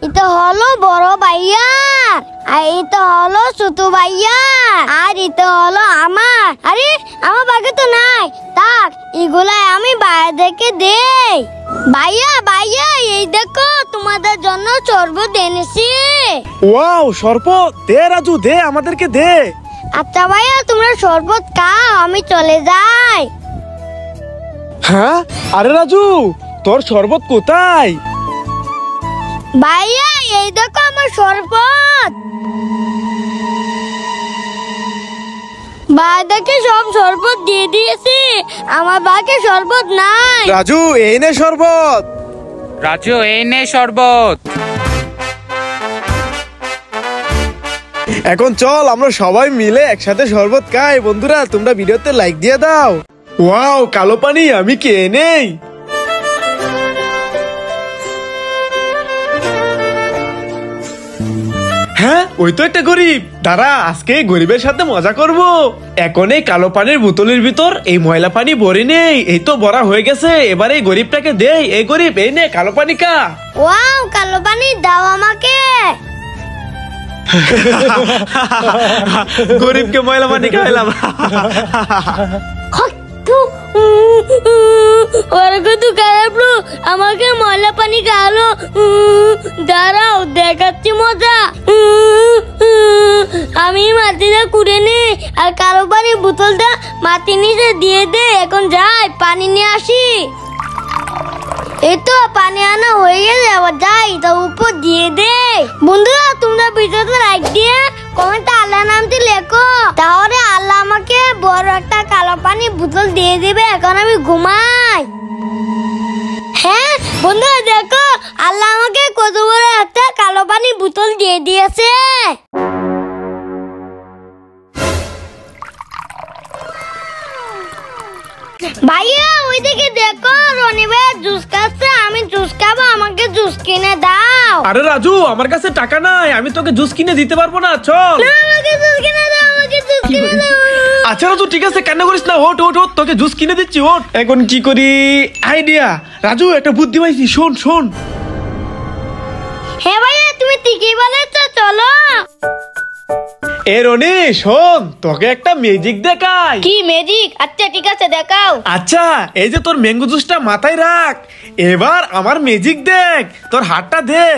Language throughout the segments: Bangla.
এটা হলো বড় ভাইয়া, আর এটা হলো ছোট ভাইয়া, আর এটা হলো আমার। আরে আমার বাগে তো নাই, থাক এগুলা আমি বাইরে থেকে দেই। ভাইয়া ভাইয়া, এই দেখো তোমাদের জন্য শরবত এনেছি। ওয়াও, শরবত দে রাজু, দে আমাদেরকে দে। আচ্ছা ভাইয়া, তোমরা শরবত খাও, আমি চলে যাই। হ্যাঁ, আরে রাজু, তোর শরবত কোথায়? ভাইয়া এই দেখো আমার শরবত। বাইরে সব শরবত দিয়ে দিয়েছি, আমার বাকি শরবত নাই। রাজু এই নে শরবত। রাজু এই নে শরবত। এখন চল আমরা সবাই মিলে একসাথে শরবত খাই। বন্ধুরা তোমরা ভিডিওতে লাইক দিয়ে দাও। ওয়াও, কালো পানি আমি কে নেই। হ্যাঁ, ওই তো একটা গরিব। দাঁড়া, আজকে গরিবের সাথে মজা করব। এখন এই কালো পানির বোতলের ভিতর এই ময়লা পানি ভরে নেই। এই তো ভরা হয়ে গেছে, এবারে এই গরিবটাকে দেই। এই গরিব, এই নে কালো পানি খা। ওয়াও, কালো পানি দাও আমাকে। গরিবকে ময়লা পানি খাইলাম। আমাকে ময়লা পানি খাওয়ালো। দাঁড়াও দেখাচ্ছি মজা। আমি মাটিটা কুড়ে নি, আর কালো পানির বোতলটা মাটির নিচে দিয়ে দে। এখন যাই পানি নিয়ে আসি। এই তো পানি আনা হয়ে গেছে, আবার যাই তা উপর দিয়ে দে। বন্ধুরা তোমরা ভিডিওতে লাইক দিয়ে কমেন্টে আল্লাহর নামটি লেখো, তাহলে আল্লাহ আমাকে বড় একটা কালো পানির বোতল দিয়ে দিবে। এখন আমি ঘুমাই। হ্যাঁ বন্ধুরা দেখো, আল্লাহ আমাকে কত বড় একটা কালো পানির বোতল দিয়ে দিয়েছে। ভাইয়া ওইদিকে দেখো, রনি ভাই জুস খাচ্ছে, আমি জুস খাবো, আমাকে জুস কিনে দাও। আরে রাজু, আমার কাছে টাকা নাই, আমি তোকে জুস কিনে দিতে পারবো না। চল, আমাকে জুস কিনে দাও, আমাকে জুস কিনে দাও। আচ্ছা রাজু ঠিক আছে, কান্না করিস না। ওঠ ওঠ ওঠ, তোকে জুস কিনে দিচ্ছি, ওঠ। এখন কি করি? আইডিয়া। রাজু একটা বুদ্ধি পাইছি, শোন শোন। হ্যাঁ ভাইয়া তুমি ঠিকই বলেছ, চলো। এ রনি শোন, তোকে একটা ম্যাজিক দেখাই। কি ম্যাজিক? আচ্ছা ঠিক আছে দেখাও। আচ্ছা, এই যে তোর ম্যাঙ্গো জুসটা মাথায় রাখ, এবার আমার ম্যাজিক দেখ। তোর হাতটা দে।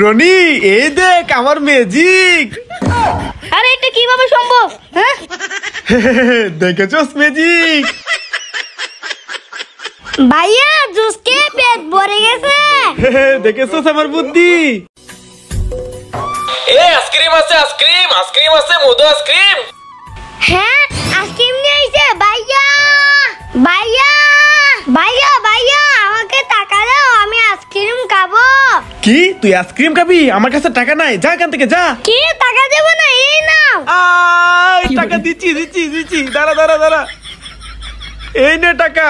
রনি এই দেখ আমার ম্যাজিক। আরে এটা কিভাবে সম্ভব? হ্যাঁ দেখেছস ম্যাজিক? ভাইয়া জুস খেয়ে পেট ভরে গেছে। দেখেছস আমার বুদ্ধি? এ আইসক্রিম আছে, আইসক্রিম আইসক্রিম আছে, মধু আইসক্রিম। হ্যাঁ আইসক্রিম নিয়ে আইছে ভাইয়া। ভাইয়া ভাইয়া ভাইয়া আমাকে টাকা দাও, আমি আইসক্রিম খাবো। কি তুই আইসক্রিম খাবি? আমার কাছে টাকা নাই, যা এখান থেকে যা। কি টাকা দেব না? এই নাও। টাকা দিচ্ছি দিচ্ছি দিচ্ছি, দাঁড়া দাঁড়া দাঁড়া, এই নে টাকা।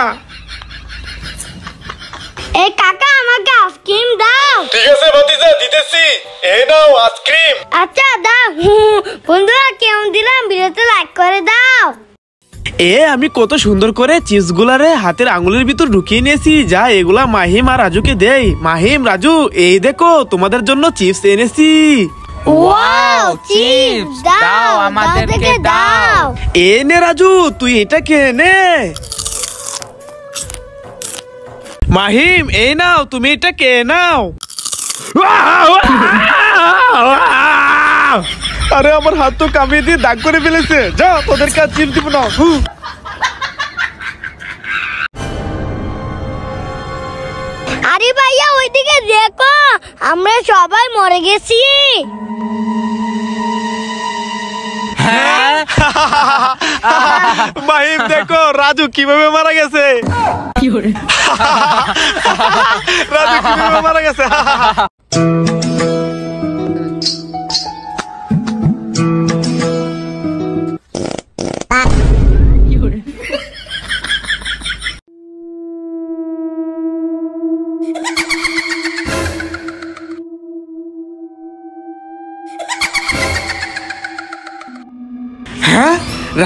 এই কাকা আমাকে আইসক্রিম দাও। ঠিক আছে ভাতিজা, দিতেছি, এই নাও আইসক্রিম। আচ্ছা দাও। বন্ধুরা কেমন দিলাম? ভিডিওতে লাইক করে দাও। আমি কত সুন্দর করে চিপস গুলারে হাতের আঙুলের ভিতর ঢুকিয়ে নিয়েছি। যা এগুলা মাহিম আর রাজুকে দেই। মাহিম, রাজু, এই দেখো তোমাদের জন্য চিপস এনেছি। ওয়াও চিপস দাও, আমাদেরকে দাও। এ নে রাজু, তুই এটা খেয়ে নে। মাহিম এই নাও, তুমি এটা খেয়ে নাও। আরে আমার হাত তো কামিয়ে দিয়ে দাগ করে ফেলেছে। যা, তোদের কাজ চিপস দিব না। আরে ভাইয়া ওইদিকে দেখো, আমরা সবাই মরে গেছি। মাহিম দেখো রাজু কিভাবে মারা গেছে। রাজু কিভাবে মারা গেছে।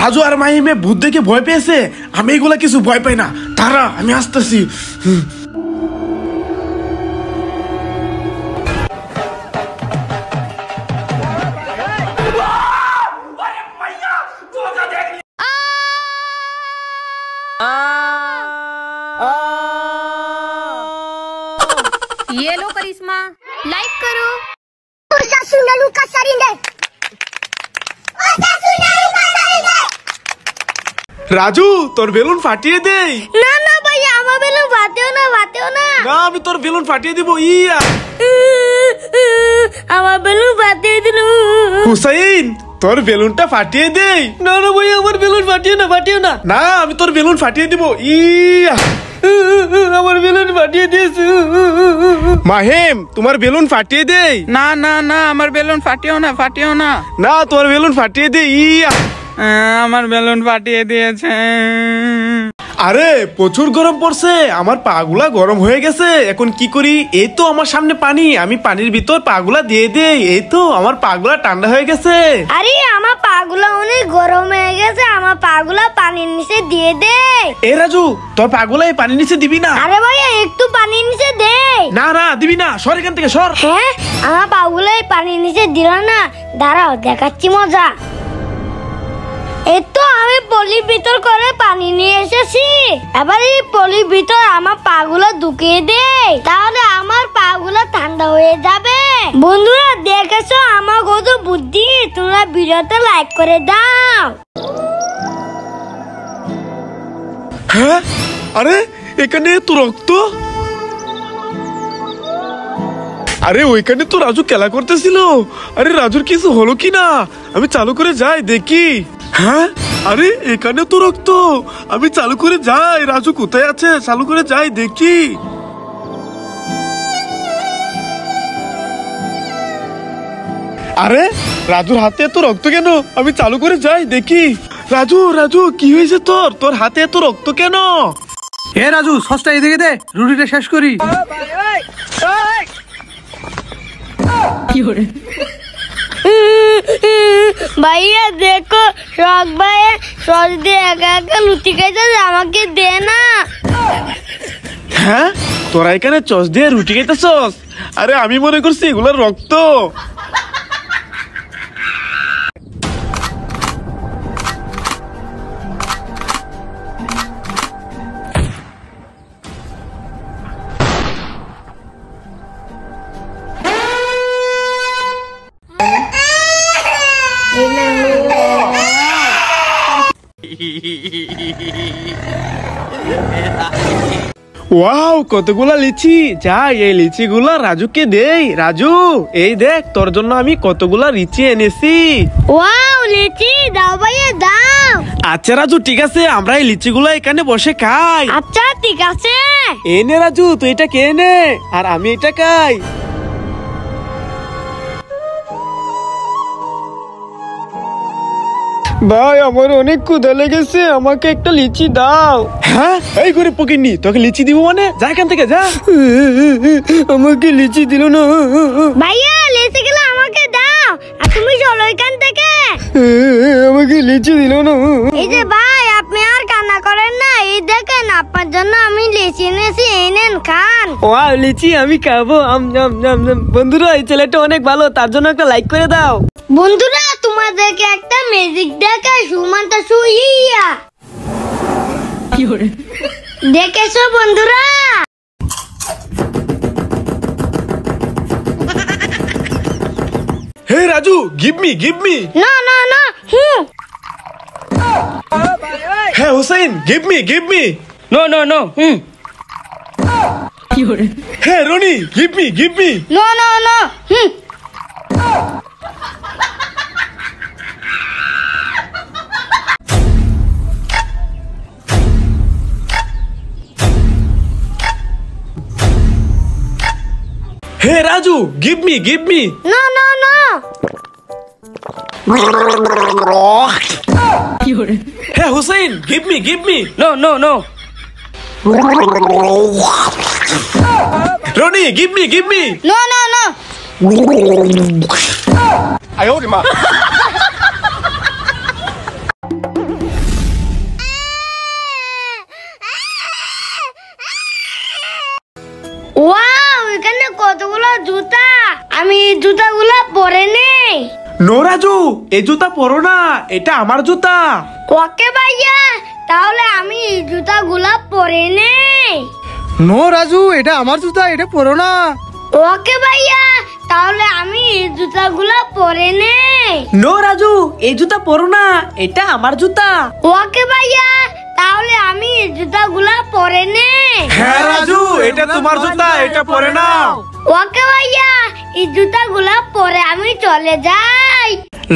রাজু আর মাহিমে ভূত দেখে ভয় পেয়েছে, আমি এগুলা কিছু ভয় পাই না। তারা আমি আসতেছি। ये लो करिश्मा, लाइक करो। उसा सुनालू का सरिंदे, उसा सुनालू का सरिंदे। রাজু তোর বেলুন ফাটিয়ে দেই। না না ভাইয়া, আমার বেলুন ফাটেও না, ফাটেও না। না আমি তোর বেলুন ফাটিয়ে দিব। ইয়া আমার বেলুন ফাটিয়ে দিল। হুসাইন তোর বেলুনটা ফাটিয়ে দেই। না না ভাই, আমার বেলুন ফাটিও না, ফাটিও না। না আমি তোর বেলুন ফাটিয়ে দিব। ইয়া আমার বেলুন ফাটিয়ে দিয়েছে। মাহিম তোমার বেলুন ফাটিয়ে দেই। না না না, আমার বেলুন ফাটিও না, ফাটিও না। না তোর বেলুন ফাটিয়ে দে। ইয়া আমার বেলুন ফাটিয়ে দিয়েছে। আরে প্রচুর গরম পড়ছে, আমার পাগুলা গরম হয়ে গেছে। এখন কি করি? এই তো আমার সামনে পানি, আমি পানির ভিতর পাগুলা দিয়ে দেই। এই তো আমার পাগুলা ঠান্ডা হয়ে গেছে। আরে আমার পাগুলা অনেক গরম হয়ে গেছে, আমার পাগুলা পানির নিচে দিয়ে দে। এ রাজু তোর পাগুলা এই পানির নিচে দিবি না। আরে ভাইয়া একটু পানির নিচে দে। না না দিবি না, সর এখান থেকে সর। হ্যাঁ আমার পাগুলা এই পানির নিচে দিল না, দাঁড়াও দেখাচ্ছি মজা। এই তো আমি পলির ভিতর করে পানি নিয়ে এসেছি, এবার এই পলির ভিতর আমার পাগুলো ঢুকিয়ে দে, তাহলে আমার পাগুলো ঠান্ডা হয়ে যাবে। বন্ধুরা দেখেছো আমার কত বুদ্ধি, তোমরা ভিডিওতে লাইক করে দাও। হ্যাঁ আরে এখানে তো রক্ত। আরে ওইখানে তো রাজু খেলা করতেছিল। আরে রাজুর কিছু হলো কি না, আমি চালু করে যাই দেখি। হ্যাঁ আরে এখানে তো রক্ত, আমি চালু করে যাই। রাজু কোথায় আছে? চালু করে যাই দেখি। আরে রাজুর হাতে এত রক্ত কেন? আমি চালু করে যাই দেখি। রাজু রাজু কি হয়েছে তোর? তোর হাতে এত রক্ত কেন? এ রাজু, সসটা এদিকে দে, রুটিটা শেষ করি। ভাইয়া দেখো শখ ভাইয়া সস দিয়ে একা একা লুচি খাইতে, আমাকে দে না। হ্যাঁ তোরা এখানে চস দিয়ে রুটি খাইতেছস? আরে আমি মনে করছি এগুলোর রক্ত। ওয়াও কতগুলা লিচি। যাই এই লিচি গুলা রাজুকে দেই। রাজু এই দেখ তোর জন্য আমি কতগুলা লিচি এনেছি। ওয়াও লিচি দাও ভাইয়া দাও। আচ্ছা রাজু ঠিক আছে, আমরা এই লিচি গুলা এখানে বসে খাই। আচ্ছা ঠিক আছে। এই নে রাজু তুই এটা খেয়ে নে, আর আমি এটা খাই। ভাই আমার অনেক ক্ষুধা লেগেছে, আমাকে একটা লিচি দাও। হ্যাঁ এই গরিব পকিনি, তোকে লিচি দিব মানে? যা এখান থেকে যা। আমাকে লিচি দিল না। ভাইয়া লিচি গুলো আমাকে দাও, আর তুমি চলো এখান থেকে। আমাকে লিচি দিল না। এই যে ভাই আপনি আর কান্না করেন না, এই দেখেন আপনার জন্য আমি লিচি এনেছি, এই নেন খান। ওয়াও লিচি আমি খাবো। বন্ধুরা এই ছেলেটা অনেক ভালো, তার জন্য একটা লাইক করে দাও। বন্ধুরা তোমাদেরকে একটা ম্যাজিক দেখাই, সুমানটা সুইয়া দেখেছো বন্ধুরা? Hey Raju give me. না না না হ্যাঁ Hussain give me. No no no. হ্যাঁ Rony give me. No no no hey Raju give me. No no no হ্যাঁ Hussain give me. No no no. Rony give me. No no no আমি এই জুতাগুলা পরে নেই। নো রাজু, এই জুতা পরো না, এটা আমার জুতা। ওকে ভাইয়া, তাহলে আমি এই জুতাগুলা পরে নেই। নো রাজু, এটা আমার জুতা, এটা পরো না। ওকে ভাইয়া, তাহলে আমি এই জুতাগুলা পরে নেই। নো রাজু, এই জুতা পরো না, এটা আমার জুতা। ওকে ভাইয়া, তাহলে আমি এই জুতাগুলা পরে নেই। হ্যাঁ রাজু, এটা তোমার জুতা, এটা পরে নাও। ওকে ভাইয়া, এই জুতাগুলা পরে আমি চলে যাই।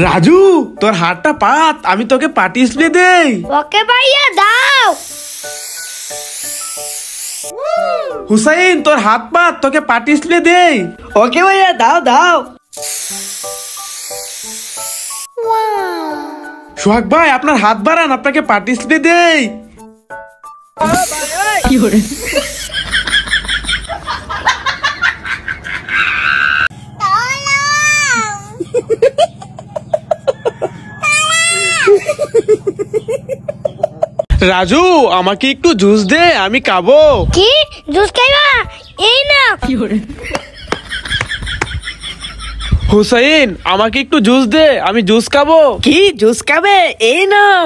রাজু, তোর হাতটা পাত, আমি তোকে পাটি স্প্রে দেই। ওকে ভাইয়া, দাও। হুসাইন, তোর হাত পাত, তোকে পাটি স্প্রে দেই। ওকে ভাইয়া, দাও দাও। সোহাগ ভাই, আপনার হাত বাড়ান, আপনাকে পাটি স্প্রে দেই। রাজু, আমাকে একটু জুস দে, আমি খাবো। কি জুস খাইবা? এই না। হুসাইন, আমাকে একটু জুস দে, আমি জুস খাবো। কি জুস খাবে? এই নাও।